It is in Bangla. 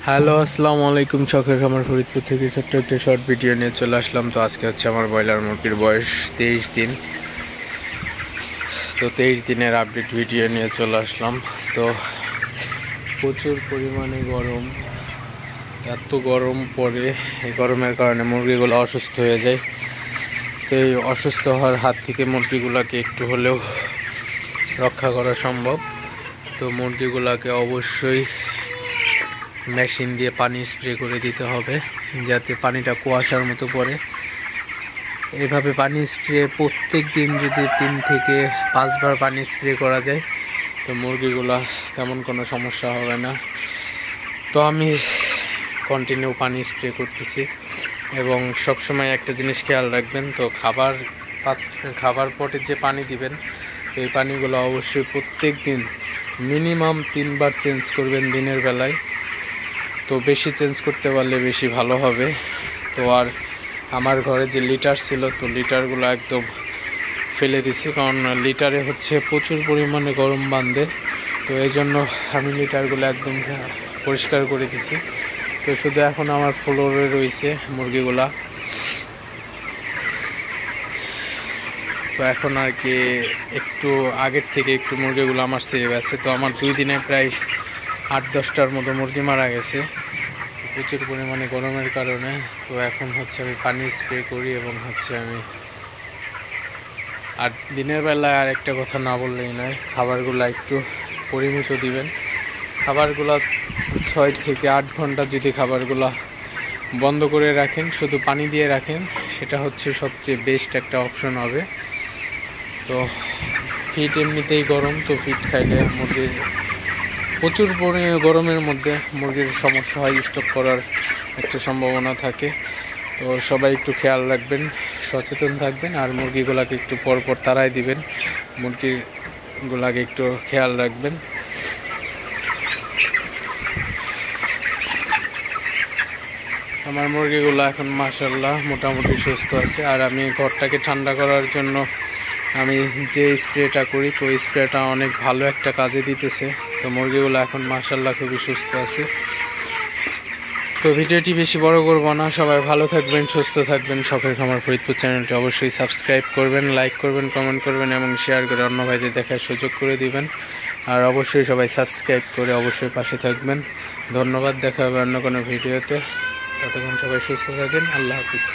হ্যালো, আসসালামু আলাইকুম। শখের খামার ফরিদপুর থেকে ছোট্ট একটা শর্ট ভিডিও নিয়ে চলে আসলাম। তো আজকে হচ্ছে আমার ব্রয়লার মুরগির বয়স 23 দিন। তো 23 দিনের আপডেট ভিডিও নিয়ে চলে আসলাম। তো প্রচুর পরিমাণে গরম, এত গরম পড়ে, এই গরমের কারণে মুরগিগুলো অসুস্থ হয়ে যায়। তো এই অসুস্থ হওয়ার হাত থেকে মুরগিগুলোকে একটু হলেও রক্ষা করা সম্ভব। তো মুরগিগুলোকে অবশ্যই মেশিন দিয়ে পানি স্প্রে করে দিতে হবে, যাতে পানিটা কুয়াশার মতো পড়ে। এইভাবে পানি স্প্রে প্রত্যেক দিন যদি 3 থেকে 5 বার পানি স্প্রে করা যায়, তো মুরগিগুলা তেমন কোনো সমস্যা হবে না। তো আমি কন্টিনিউ পানি স্প্রে করতেছি। এবং সবসময় একটা জিনিস খেয়াল রাখবেন, তো খাবার পটে যে পানি দিবেন, তো এই পানিগুলো অবশ্যই প্রত্যেক দিন মিনিমাম 3 বার চেঞ্জ করবেন দিনের বেলায়। তো বেশি চেঞ্জ করতে পারলে বেশি ভালো হবে। তো আর আমার ঘরে যে লিটার ছিল, তো লিটারগুলো একদম ফেলে দিছি, কারণ লিটারে হচ্ছে প্রচুর পরিমাণে গরম বাঁধে। তো এই জন্য আমি লিটারগুলো একদম পরিষ্কার করে দিছি। তো শুধু এখন আমার ফ্লোরে রয়েছে মুরগিগুলা। তো এখন আর কি একটু আগের থেকে একটু মুরগিগুলো আমার সেভ আছে। তো আমার 2 দিনে প্রায় 8-10টার মতো মুরগি মারা গেছে প্রচুর পরিমাণে গরমের কারণে। তো এখন হচ্ছে আমি পানি স্প্রে করি এবং হচ্ছে আমি আর দিনের বেলায় আর একটা কথা না বললেই নয়, খাবারগুলো একটু পরিমিত দিবেন। খাবারগুলো 6 থেকে 8 ঘন্টা যদি খাবারগুলো বন্ধ করে রাখেন, শুধু পানি দিয়ে রাখেন, সেটা হচ্ছে সবচেয়ে বেস্ট একটা অপশন হবে। তো ফিড এমনিতেই গরম, তো ফিড খাইলে মুরগির প্রচুর পরিমাণে গরমের মধ্যে মুরগির সমস্যা হয়, স্টক করার একটা সম্ভাবনা থাকে। তো সবাই একটু খেয়াল রাখবেন, সচেতন থাকবেন, আর মুরগিগুলোকে একটু পরপর তাড়াই দিবেন। মুরগিগুলোকে একটু খেয়াল রাখবেন। আমার মুরগিগুলো এখন মাশাআল্লাহ মোটামুটি সুস্থ আছে। আর আমি ঘরটাকে ঠান্ডা করার জন্য আমি যে স্প্রেটা করি, তো স্প্রেটা অনেক ভালো একটা কাজে দিতেছে। তো মুরগিগুলো এখন মাশাআল্লাহ খুবই সুস্থ আছে। তো ভিডিওটি বেশি বড় করব না, সবাই ভালো থাকবেন, সুস্থ থাকবেন। শখের খামার ফরিদপুর চ্যানেলটি অবশ্যই সাবস্ক্রাইব করবেন, লাইক করবেন, কমেন্ট করবেন এবং শেয়ার করে অন্য ভাইদের দেখার সুযোগ করে দিবেন। আর অবশ্যই সবাই সাবস্ক্রাইব করে অবশ্যই পাশে থাকবেন। ধন্যবাদ, দেখা হবে অন্য কোনো ভিডিওতে। ততক্ষণ সবাই সুস্থ থাকেন। আল্লাহ হাফিজ।